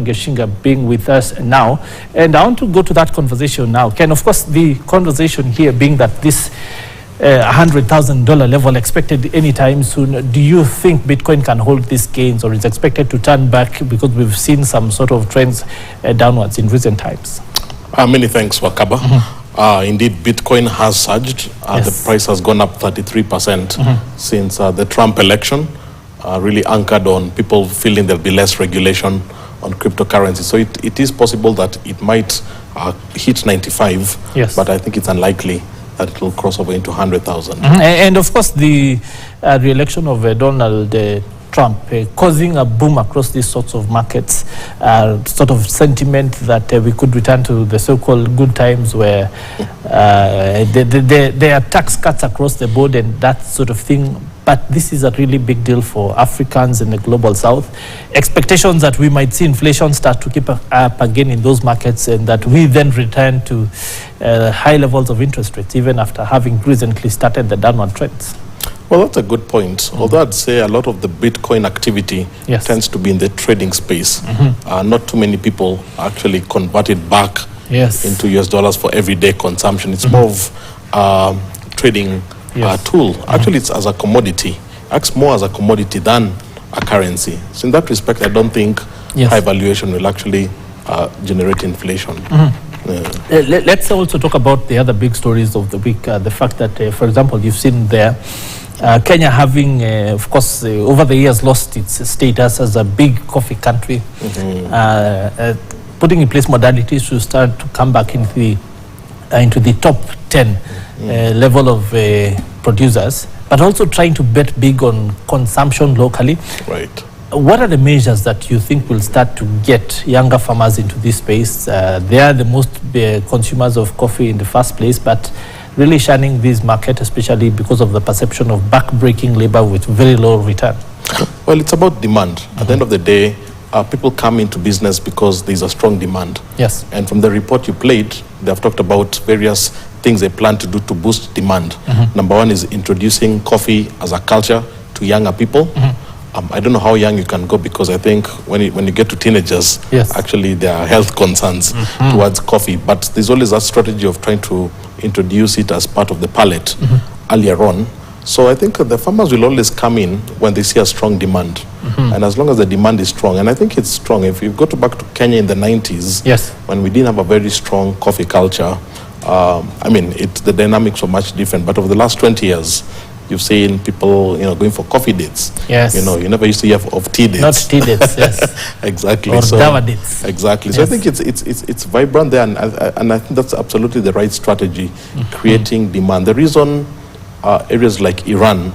Ngeshinga being with us now. And I want to go to that conversation now. Ken, of course, the conversation here being that this $100,000 level expected anytime soon. Do you think Bitcoin can hold these gains, or is expected to turn back because we've seen some sort of trends downwards in recent times? Many thanks, Wakaba. Indeed, Bitcoin has surged. The price has gone up 33% since the Trump election, really anchored on people feeling there'll be less regulation on cryptocurrency. So it is possible that it might hit 95, but I think it's unlikely that it will cross over into 100,000. And of course, the re-election of Donald Trump causing a boom across these sorts of markets, sort of sentiment that we could return to the so-called good times where there are tax cuts across the board and that sort of thing. But this is a really big deal for Africans in the global south. Expectations that we might see inflation start to keep up again in those markets, and that we then return to high levels of interest rates, even after having recently started the downward trends. Well, that's a good point. Although I'd say a lot of the Bitcoin activity tends to be in the trading space. Not too many people actually convert it back into US dollars for everyday consumption. It's more of trading tool. Actually, it's as a commodity. Acts more as a commodity than a currency. So in that respect, I don't think high valuation will actually generate inflation. Let's also talk about the other big stories of the week. The fact that, for example, you've seen there Kenya having, of course, over the years lost its status as a big coffee country, putting in place modalities to start to come back into the top 10 level of producers, but also trying to bet big on consumption locally. Right. What are the measures that you think will start to get younger farmers into this space? They are the most consumers of coffee in the first place, but really shunning this market, especially because of the perception of back-breaking labor with very low return. Well, it's about demand. At the end of the day, people come into business because there's a strong demand. Yes. And from the report you played, they have talked about various things they plan to do to boost demand. Number one is introducing coffee as a culture to younger people. I don't know how young you can go, because I think when you get to teenagers, actually there are health concerns towards coffee. But there's always a strategy of trying to introduce it as part of the palette earlier on. So I think the farmers will always come in when they see a strong demand. And as long as the demand is strong, and I think it's strong. If you go back to Kenya in the 90s, when we didn't have a very strong coffee culture, I mean, the dynamics were much different. But over the last 20 years, you've seen people, going for coffee dates. Yes. You never used to hear of tea dates. Not tea dates, yes. Exactly. Or dawa dates. Exactly. So I think it's vibrant there, and I think that's absolutely the right strategy, creating demand. The reason areas like Iran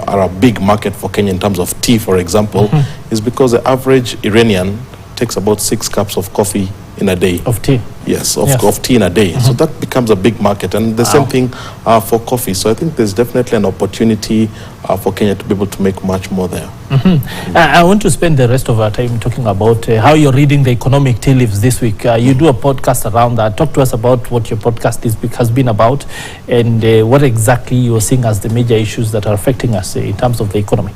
are a big market for Kenya in terms of tea, for example, is because the average Iranian takes about 6 cups of coffee in a day. Of tea? Yes, of tea in a day. So that becomes a big market, and the same thing for coffee. So I think there's definitely an opportunity for Kenya to be able to make much more there. I want to spend the rest of our time talking about how you're reading the economic tea leaves this week. You do a podcast around that. Talk to us about what your podcast has been about, and what exactly you're seeing as the major issues that are affecting us in terms of the economy.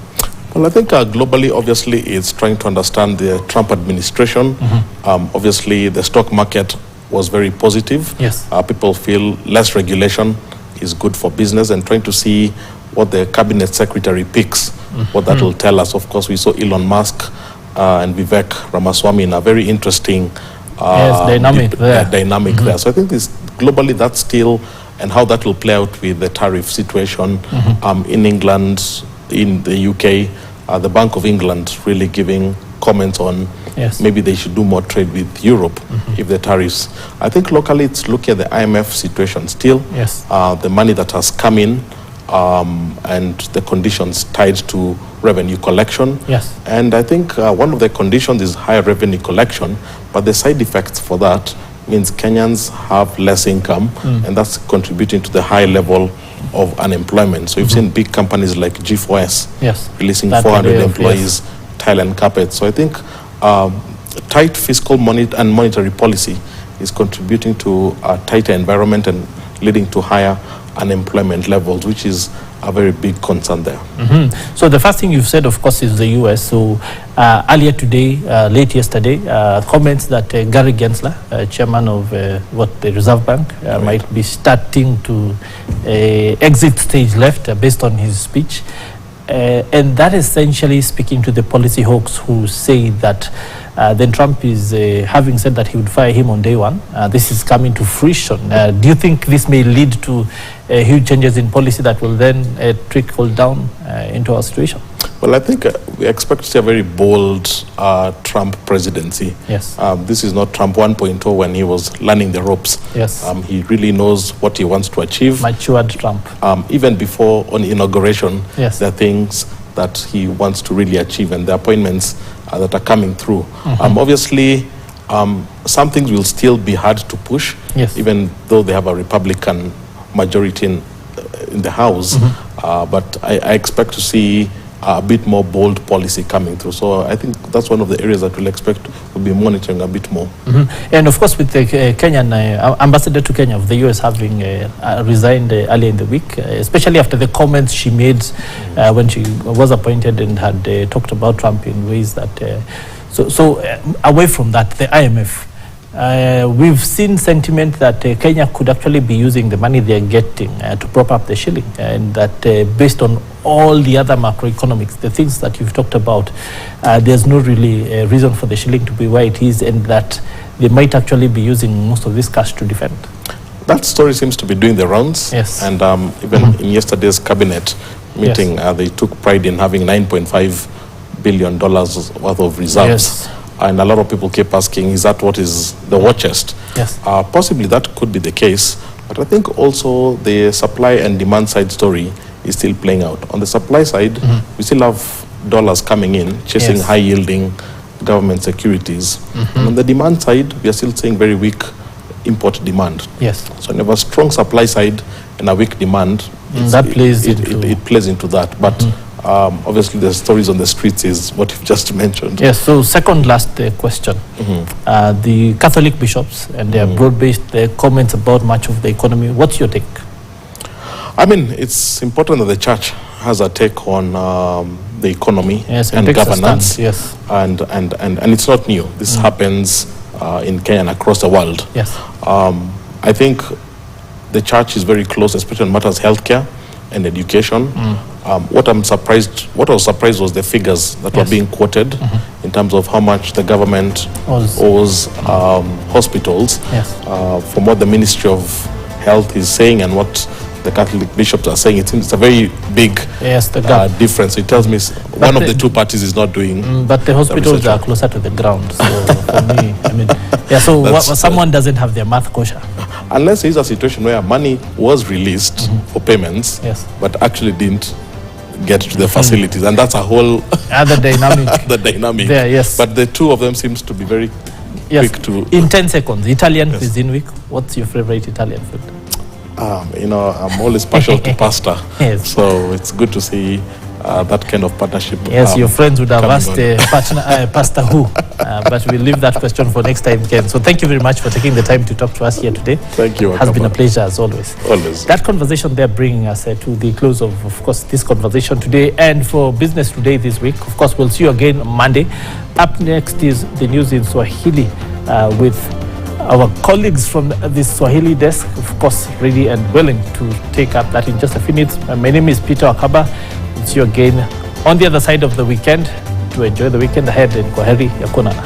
Well, I think globally, obviously, it's trying to understand the Trump administration. Obviously, the stock market was very positive. Yes. People feel less regulation is good for business, and trying to see what the cabinet secretary picks, what that will tell us. Of course, we saw Elon Musk and Vivek Ramaswamy in a very interesting dynamic there. So I think globally that's still, and how that will play out with the tariff situation in England, in the UK, the Bank of England really giving comments on maybe they should do more trade with Europe if the tariffs. I think locally it's looking at the IMF situation still, the money that has come in and the conditions tied to revenue collection. And I think one of the conditions is higher revenue collection, but the side effects for that means Kenyans have less income, and that's contributing to the high level of unemployment. So you've seen big companies like G4S releasing 400 employees, tile and carpet. So I think tight fiscal and monetary policy is contributing to a tighter environment and leading to higher unemployment levels, which is a very big concern there. So the first thing you've said, of course, is the US. So earlier today, late yesterday, comments that Gary Gensler, chairman of the Reserve Bank, might be starting to exit stage left based on his speech. And that essentially speaking to the policy hawks who say that then Trump is, having said that he would fire him on day one, this is coming to fruition. Do you think this may lead to huge changes in policy that will then trickle down into our situation? Well, I think we expect to see a very bold Trump presidency. Yes. This is not Trump 1.0 when he was learning the ropes. Yes. He really knows what he wants to achieve. Matured Trump. Even before on inauguration, yes, there are things that he wants to really achieve, and the appointments that are coming through. Obviously, some things will still be hard to push, yes, even though they have a Republican majority in the House. But I expect to see a bit more bold policy coming through. So I think that's one of the areas that we'll expect we'll be monitoring a bit more. And of course, with the Kenyan ambassador to Kenya of the US having resigned earlier in the week, especially after the comments she made when she was appointed and had talked about Trump in ways that... So away from that, the IMF, we've seen sentiment that Kenya could actually be using the money they're getting to prop up the shilling, and that based on all the other macroeconomics, the things that you've talked about, there's no really reason for the shilling to be where it is, and that they might actually be using most of this cash to defend. That story seems to be doing the rounds. Yes. And even in yesterday's cabinet meeting, yes, they took pride in having $9.5 billion worth of reserves. Yes. And a lot of people keep asking, is that what is the war chest? Yes. Possibly that could be the case, but I think also the supply and demand side story is still playing out. On the supply side, we still have dollars coming in, chasing, yes, high-yielding government securities. And on the demand side, we are still seeing very weak import demand. Yes. So we have a strong supply side and a weak demand. That plays it plays into that. But obviously the stories on the streets is what you've just mentioned. Yes, so second last question. The Catholic bishops and their broad-based comments about much of the economy, what's your take? I mean, it's important that the church has a take on the economy, yes, and governance. Stance, yes. And it's not new. This happens in Kenya and across the world. Yes. I think the church is very close, especially on matters healthcare and education. What I was surprised was the figures that, yes, were being quoted in terms of how much the government owes hospitals. Yes. From what the Ministry of Health is saying and what the Catholic bishops are saying, it seems it's a very big, yes, difference. It tells me one of the two parties is not doing. But the hospitals are closer to the ground. So for me, I mean, yeah. So someone doesn't have their math kosher. Unless there is a situation where money was released for payments, yes, but actually didn't get to the facilities, and that's a whole other dynamic. Other dynamic. There, yes. But the two of them seems to be very, yes, quick to. In 10 seconds, Italian, yes, cuisine week. What's your favorite Italian food? You know, I'm always partial to pasta. Yes. So it's good to see that kind of partnership. Yes, your friends would have asked Pastor who, but we'll leave that question for next time, Ken. So thank you very much for taking the time to talk to us here today. Thank you. It has been a pleasure as always. Always. That conversation there bringing us to the close of course, this conversation today. And for Business Today this week, of course, we'll see you again on Monday. Up next is the news in Swahili with our colleagues from the Swahili desk, of course, ready and willing to take up that in just a few minutes. My name is Peter Akaba. It's you again on the other side of the weekend. To enjoy the weekend ahead, and kwaheri ya kuonana.